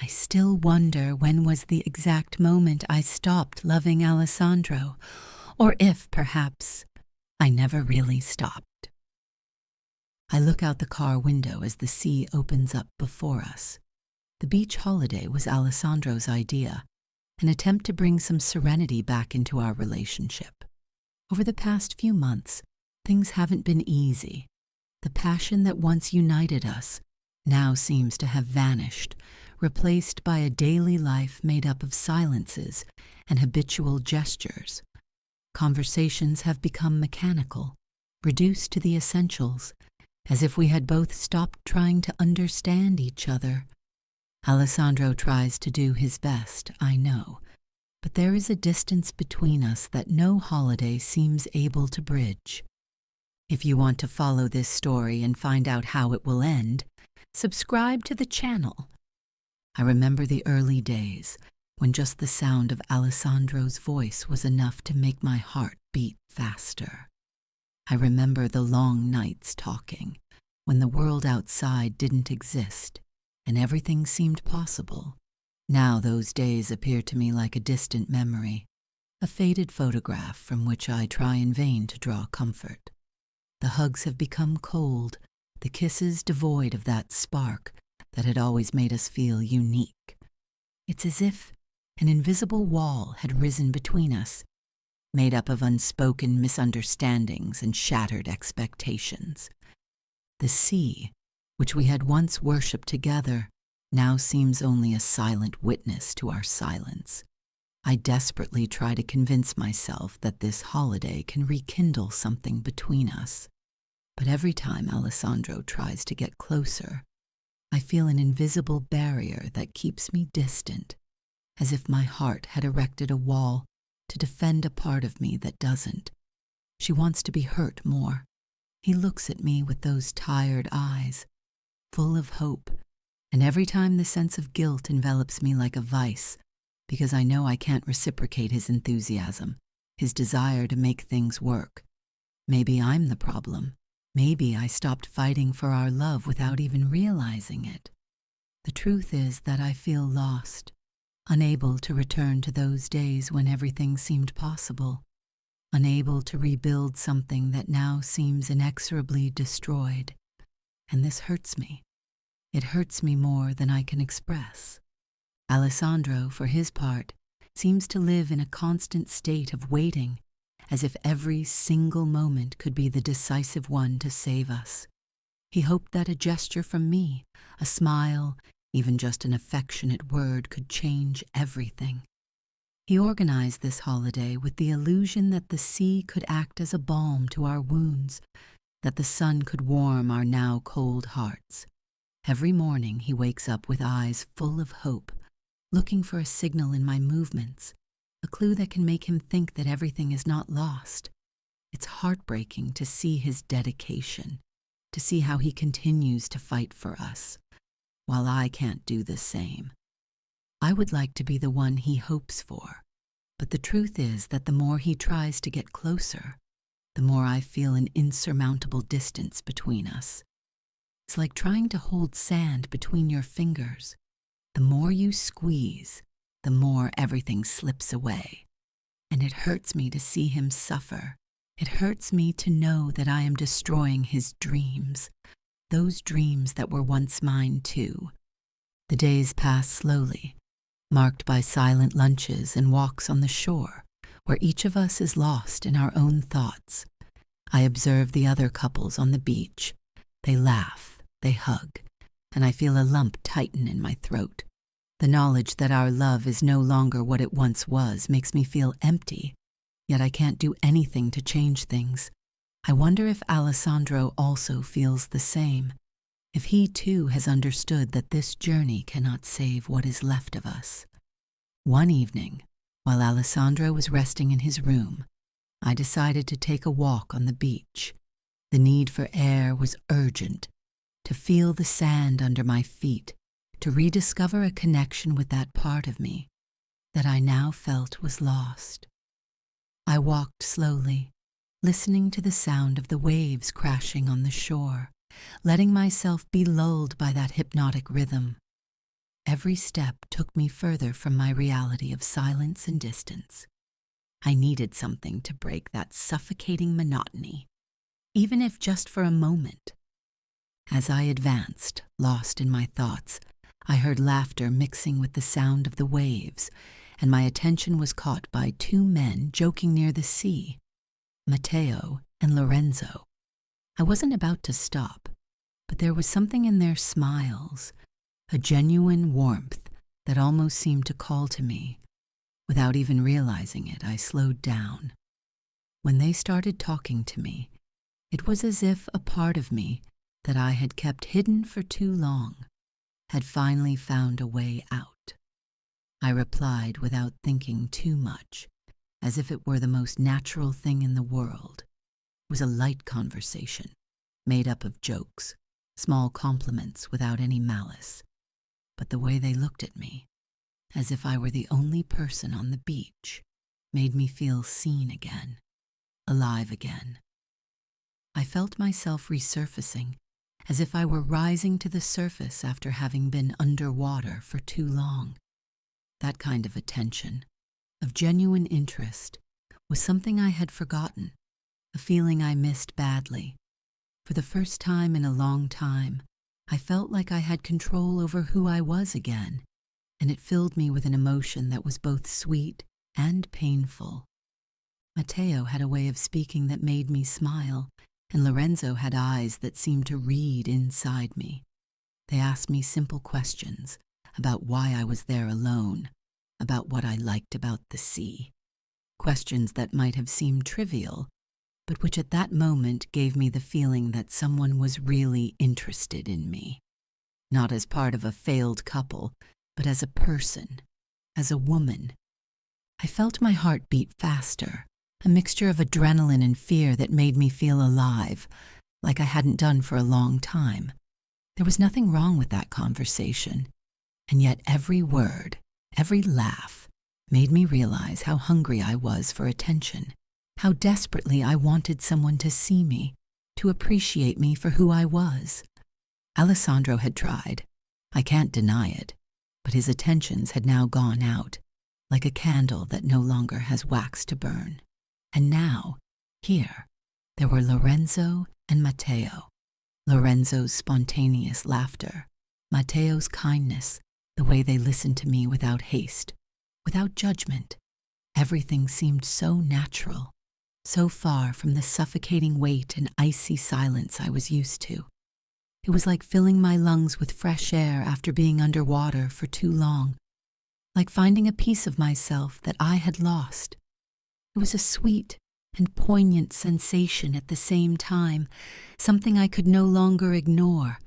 still wonder when was the exact moment I stopped loving Alessandro, or if, perhaps, I never really stopped. I look out the car window as the sea opens up before us. The beach holiday was Alessandro's idea, an attempt to bring some serenity back into our relationship. Over the past few months, things haven't been easy. The passion that once united us now seems to have vanished, replaced by a daily life made up of silences and habitual gestures. Conversations have become mechanical, reduced to the essentials, as if we had both stopped trying to understand each other. Alessandro tries to do his best, I know, but there is a distance between us that no holiday seems able to bridge. If you want to follow this story and find out how it will end, subscribe to the channel. I remember the early days when just the sound of Alessandro's voice was enough to make my heart beat faster. I remember the long nights talking, when the world outside didn't exist and everything seemed possible. Now those days appear to me like a distant memory, a faded photograph from which I try in vain to draw comfort. The hugs have become cold, the kisses devoid of that spark that had always made us feel unique. It's as if an invisible wall had risen between us, made up of unspoken misunderstandings and shattered expectations. The sea, which we had once worshipped together, now seems only a silent witness to our silence. I desperately try to convince myself that this holiday can rekindle something between us. But every time Alessandro tries to get closer, I feel an invisible barrier that keeps me distant, as if my heart had erected a wall to defend a part of me that doesn't. She wants to be hurt more. He looks at me with those tired eyes, full of hope, and every time the sense of guilt envelops me like a vice, because I know I can't reciprocate his enthusiasm, his desire to make things work. Maybe I'm the problem. Maybe I stopped fighting for our love without even realizing it. The truth is that I feel lost, unable to return to those days when everything seemed possible, unable to rebuild something that now seems inexorably destroyed. And this hurts me. It hurts me more than I can express. Alessandro, for his part, seems to live in a constant state of waiting, as if every single moment could be the decisive one to save us. He hoped that a gesture from me, a smile, even just an affectionate word could change everything. He organized this holiday with the illusion that the sea could act as a balm to our wounds, that the sun could warm our now cold hearts. Every morning he wakes up with eyes full of hope, looking for a signal in my movements, a clue that can make him think that everything is not lost. It's heartbreaking to see his dedication, to see how he continues to fight for us, while I can't do the same. I would like to be the one he hopes for, but the truth is that the more he tries to get closer, the more I feel an insurmountable distance between us. It's like trying to hold sand between your fingers. The more you squeeze, the more everything slips away. And it hurts me to see him suffer. It hurts me to know that I am destroying his dreams, those dreams that were once mine too. The days pass slowly, marked by silent lunches and walks on the shore, where each of us is lost in our own thoughts. I observe the other couples on the beach. They laugh. They hug, and I feel a lump tighten in my throat. The knowledge that our love is no longer what it once was makes me feel empty, yet I can't do anything to change things. I wonder if Alessandro also feels the same, if he too has understood that this journey cannot save what is left of us. One evening, while Alessandro was resting in his room, I decided to take a walk on the beach. The need for air was urgent, to feel the sand under my feet, to rediscover a connection with that part of me that I now felt was lost. I walked slowly, listening to the sound of the waves crashing on the shore, letting myself be lulled by that hypnotic rhythm. every step took me further from my reality of silence and distance. I needed something to break that suffocating monotony, even if just for a moment. As I advanced, lost in my thoughts, I heard laughter mixing with the sound of the waves, and my attention was caught by two men joking near the sea, Matteo and Lorenzo. I wasn't about to stop, but there was something in their smiles, a genuine warmth that almost seemed to call to me. Without even realizing it, I slowed down. When they started talking to me, it was as if a part of me that I had kept hidden for too long had finally found a way out. I replied without thinking too much, as if it were the most natural thing in the world. It was a light conversation, made up of jokes, small compliments without any malice. But the way they looked at me, as if I were the only person on the beach, made me feel seen again, alive again. I felt myself resurfacing, as if I were rising to the surface after having been underwater for too long. That kind of attention, of genuine interest, was something I had forgotten, a feeling I missed badly. For the first time in a long time, I felt like I had control over who I was again, and it filled me with an emotion that was both sweet and painful. Matteo had a way of speaking that made me smile, and Lorenzo had eyes that seemed to read inside me. They asked me simple questions about why I was there alone, about what I liked about the sea. Questions that might have seemed trivial, but which at that moment gave me the feeling that someone was really interested in me. Not as part of a failed couple, but as a person, as a woman. I felt my heart beat faster, a mixture of adrenaline and fear that made me feel alive, like I hadn't done for a long time. There was nothing wrong with that conversation, and yet every word, every laugh, made me realize how hungry I was for attention, how desperately I wanted someone to see me, to appreciate me for who I was. Alessandro had tried. I can't deny it, but his attentions had now gone out, like a candle that no longer has wax to burn. And now, here, there were Lorenzo and Matteo. Lorenzo's spontaneous laughter, Matteo's kindness, the way they listened to me without haste, without judgment. Everything seemed so natural, so far from the suffocating weight and icy silence I was used to. It was like filling my lungs with fresh air after being underwater for too long, like finding a piece of myself that I had lost. It was a sweet and poignant sensation at the same time, something I could no longer ignore.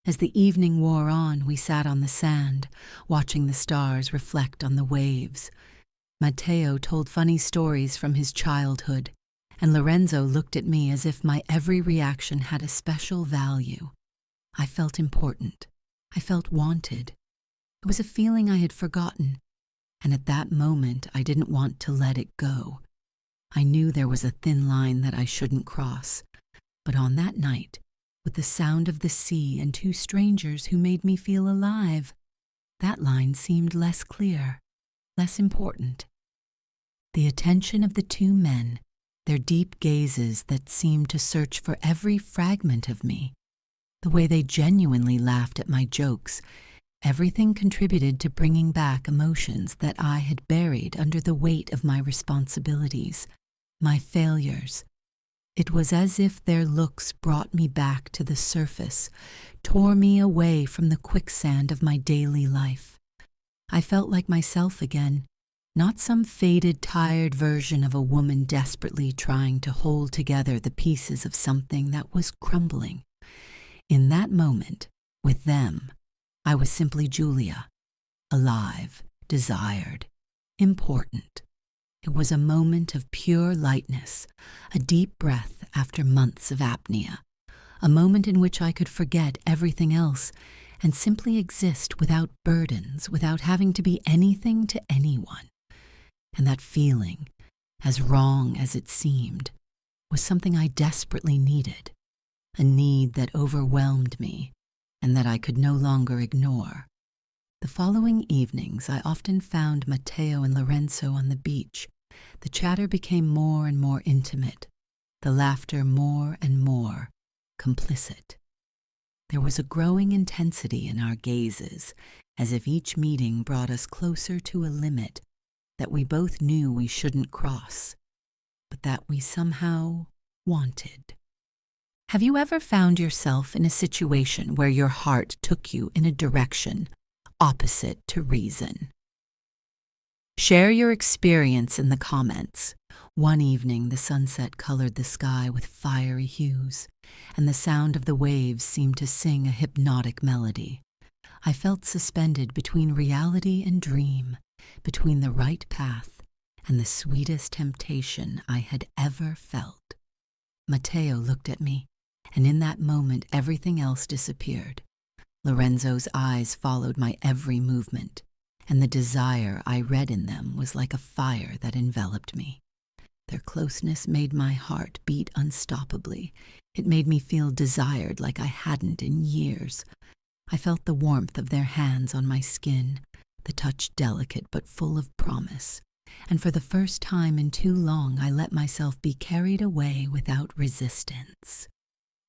As the evening wore on, we sat on the sand, watching the stars reflect on the waves. Matteo told funny stories from his childhood, and Lorenzo looked at me as if my every reaction had a special value. I felt important. I felt wanted. It was a feeling I had forgotten, and at that moment I didn't want to let it go. I knew there was a thin line that I shouldn't cross, but on that night, with the sound of the sea and two strangers who made me feel alive, that line seemed less clear, less important. The attention of the two men, their deep gazes that seemed to search for every fragment of me, the way they genuinely laughed at my jokes, everything contributed to bringing back emotions that I had buried under the weight of my responsibilities, my failures. It was as if their looks brought me back to the surface, tore me away from the quicksand of my daily life. I felt like myself again, not some faded, tired version of a woman desperately trying to hold together the pieces of something that was crumbling. In that moment, with them, I was simply Julia, alive, desired, important. It was a moment of pure lightness, a deep breath after months of apnea, a moment in which I could forget everything else and simply exist without burdens, without having to be anything to anyone. And that feeling, as wrong as it seemed, was something I desperately needed, a need that overwhelmed me and that I could no longer ignore. The following evenings, I often found Matteo and Lorenzo on the beach. The chatter became more and more intimate, the laughter more and more complicit. There was a growing intensity in our gazes, as if each meeting brought us closer to a limit that we both knew we shouldn't cross, but that we somehow wanted. Have you ever found yourself in a situation where your heart took you in a direction opposite to reason? Share your experience in the comments. One evening, the sunset colored the sky with fiery hues, and the sound of the waves seemed to sing a hypnotic melody. I felt suspended between reality and dream, between the right path and the sweetest temptation I had ever felt. Matteo looked at me, and in that moment everything else disappeared. Lorenzo's eyes followed my every movement, and the desire I read in them was like a fire that enveloped me. Their closeness made my heart beat unstoppably. It made me feel desired like I hadn't in years. I felt the warmth of their hands on my skin, the touch delicate but full of promise, and for the first time in too long I let myself be carried away without resistance.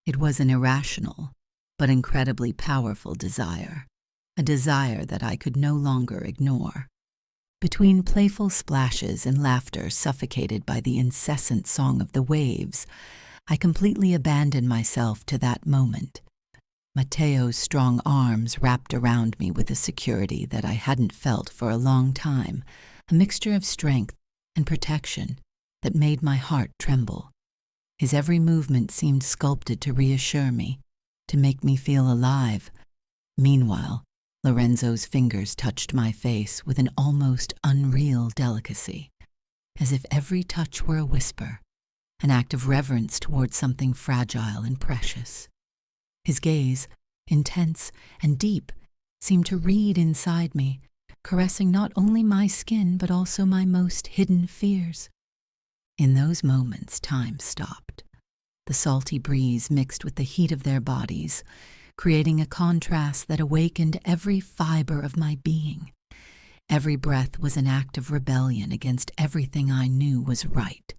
It was an irrational, but incredibly powerful desire, a desire that I could no longer ignore. Between playful splashes and laughter suffocated by the incessant song of the waves, I completely abandoned myself to that moment. Matteo's strong arms wrapped around me with a security that I hadn't felt for a long time, a mixture of strength and protection that made my heart tremble. His every movement seemed sculpted to reassure me, to make me feel alive. Meanwhile, Lorenzo's fingers touched my face with an almost unreal delicacy, as if every touch were a whisper, an act of reverence towards something fragile and precious. His gaze, intense and deep, seemed to read inside me, caressing not only my skin but also my most hidden fears. In those moments, time stopped. The salty breeze mixed with the heat of their bodies, creating a contrast that awakened every fiber of my being. Every breath was an act of rebellion against everything I knew was right,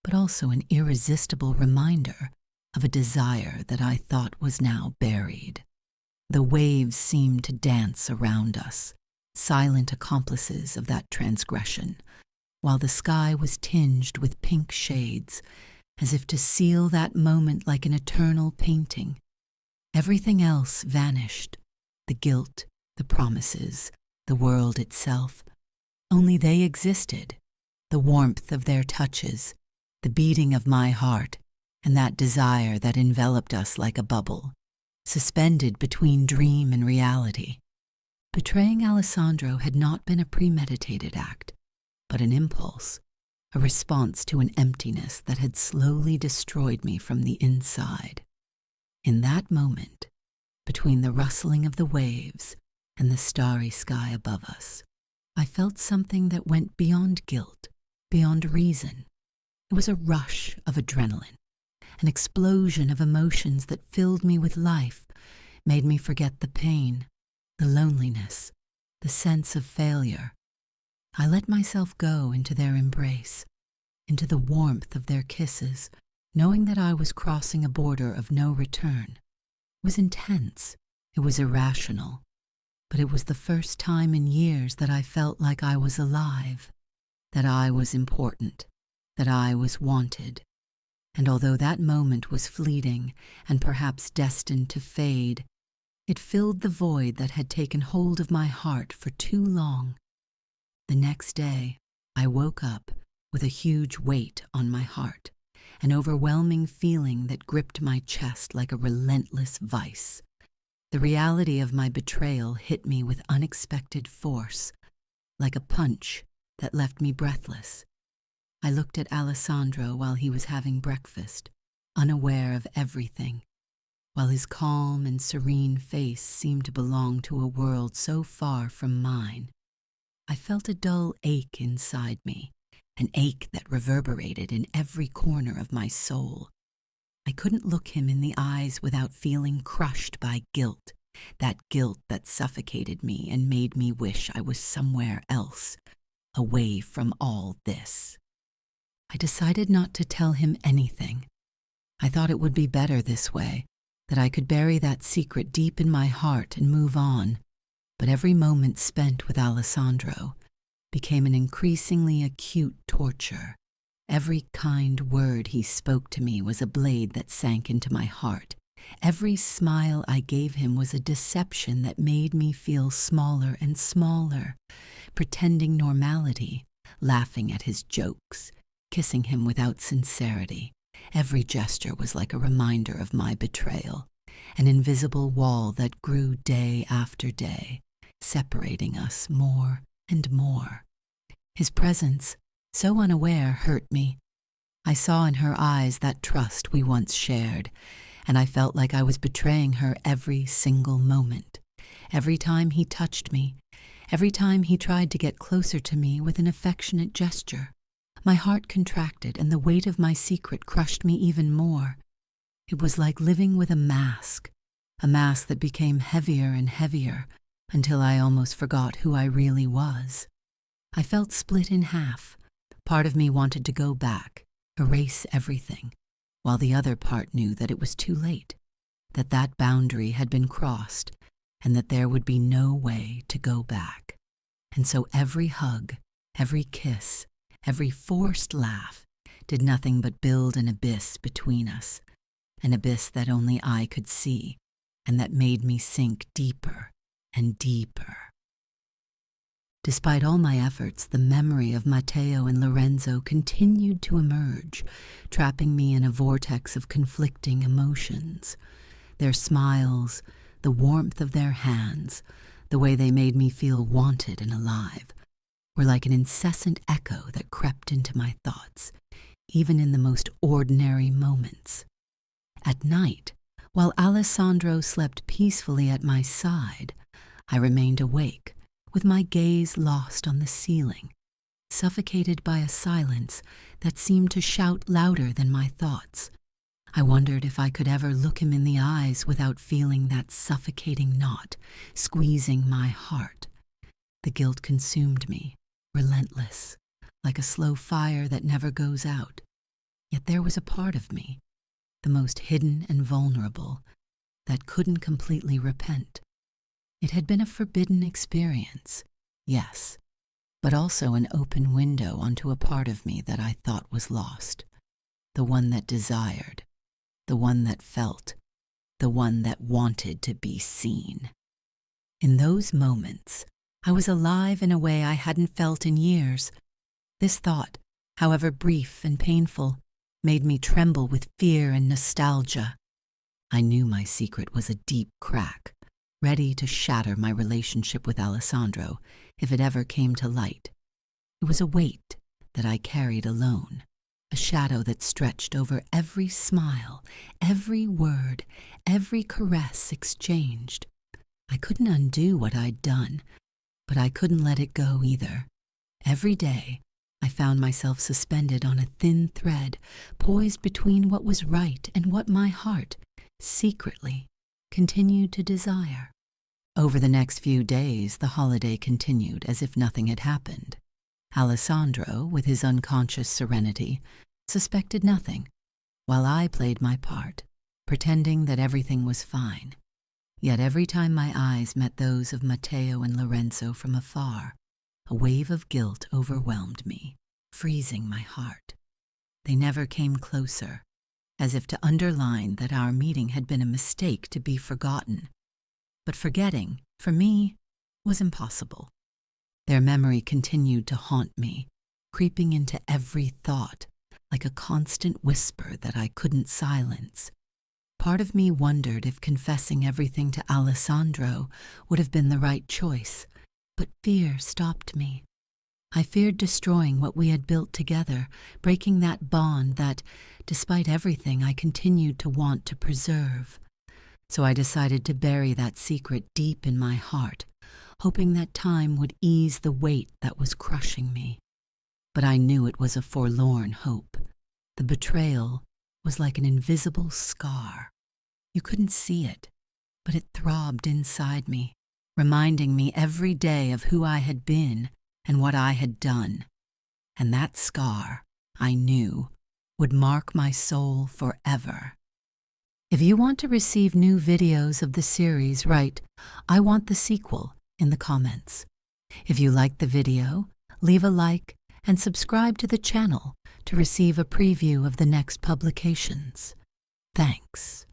but also an irresistible reminder of a desire that I thought was now buried. The waves seemed to dance around us, silent accomplices of that transgression, while the sky was tinged with pink shades, as if to seal that moment like an eternal painting. Everything else vanished, the guilt, the promises, the world itself. Only they existed, the warmth of their touches, the beating of my heart, and that desire that enveloped us like a bubble, suspended between dream and reality. Betraying Alessandro had not been a premeditated act, but an impulse, a response to an emptiness that had slowly destroyed me from the inside. In that moment, between the rustling of the waves and the starry sky above us, I felt something that went beyond guilt, beyond reason. It was a rush of adrenaline, an explosion of emotions that filled me with life, made me forget the pain, the loneliness, the sense of failure. I let myself go into their embrace, into the warmth of their kisses, knowing that I was crossing a border of no return. It was intense, it was irrational, but it was the first time in years that I felt like I was alive, that I was important, that I was wanted. And although that moment was fleeting and perhaps destined to fade, it filled the void that had taken hold of my heart for too long. The next day, I woke up with a huge weight on my heart, an overwhelming feeling that gripped my chest like a relentless vice. The reality of my betrayal hit me with unexpected force, like a punch that left me breathless. I looked at Alessandro while he was having breakfast, unaware of everything, while his calm and serene face seemed to belong to a world so far from mine. I felt a dull ache inside me, an ache that reverberated in every corner of my soul. I couldn't look him in the eyes without feeling crushed by guilt, that guilt that suffocated me and made me wish I was somewhere else, away from all this. I decided not to tell him anything. I thought it would be better this way, that I could bury that secret deep in my heart and move on. But every moment spent with Alessandro became an increasingly acute torture. Every kind word he spoke to me was a blade that sank into my heart. Every smile I gave him was a deception that made me feel smaller and smaller, pretending normality, laughing at his jokes, kissing him without sincerity. Every gesture was like a reminder of my betrayal, an invisible wall that grew day after day, separating us more and more. His presence, so unaware, hurt me. I saw in her eyes that trust we once shared, and I felt like I was betraying her every single moment. Every time he touched me, every time he tried to get closer to me with an affectionate gesture, my heart contracted and the weight of my secret crushed me even more. It was like living with a mask that became heavier and heavier until I almost forgot who I really was. I felt split in half. Part of me wanted to go back, erase everything, while the other part knew that it was too late, that that boundary had been crossed, and that there would be no way to go back. And so every hug, every kiss, every forced laugh did nothing but build an abyss between us, an abyss that only I could see, and that made me sink deeper and deeper. Despite all my efforts, the memory of Matteo and Lorenzo continued to emerge, trapping me in a vortex of conflicting emotions. Their smiles, the warmth of their hands, the way they made me feel wanted and alive, were like an incessant echo that crept into my thoughts, even in the most ordinary moments. At night, while Alessandro slept peacefully at my side, I remained awake, with my gaze lost on the ceiling, suffocated by a silence that seemed to shout louder than my thoughts. I wondered if I could ever look him in the eyes without feeling that suffocating knot squeezing my heart. The guilt consumed me, relentless, like a slow fire that never goes out. Yet there was a part of me, the most hidden and vulnerable, that couldn't completely repent. It had been a forbidden experience, yes, but also an open window onto a part of me that I thought was lost, the one that desired, the one that felt, the one that wanted to be seen. In those moments, I was alive in a way I hadn't felt in years. This thought, however brief and painful, made me tremble with fear and nostalgia. I knew my secret was a deep crack, ready to shatter my relationship with Alessandro if it ever came to light. It was a weight that I carried alone, a shadow that stretched over every smile, every word, every caress exchanged. I couldn't undo what I'd done, but I couldn't let it go either. Every day, I found myself suspended on a thin thread, poised between what was right and what my heart, secretly, continued to desire. Over the next few days, the holiday continued as if nothing had happened. Alessandro, with his unconscious serenity, suspected nothing, while I played my part, pretending that everything was fine. Yet every time my eyes met those of Matteo and Lorenzo from afar, a wave of guilt overwhelmed me, freezing my heart. They never came closer, as if to underline that our meeting had been a mistake to be forgotten. But forgetting, for me, was impossible. Their memory continued to haunt me, creeping into every thought, like a constant whisper that I couldn't silence. Part of me wondered if confessing everything to Alessandro would have been the right choice, but fear stopped me. I feared destroying what we had built together, breaking that bond that, despite everything, I continued to want to preserve. So I decided to bury that secret deep in my heart, hoping that time would ease the weight that was crushing me. But I knew it was a forlorn hope. The betrayal was like an invisible scar. You couldn't see it, but it throbbed inside me, reminding me every day of who I had been and what I had done. And that scar, I knew, would mark my soul forever. If you want to receive new videos of the series, write, "I want the sequel," in the comments. If you liked the video, leave a like and subscribe to the channel to receive a preview of the next publications. Thanks.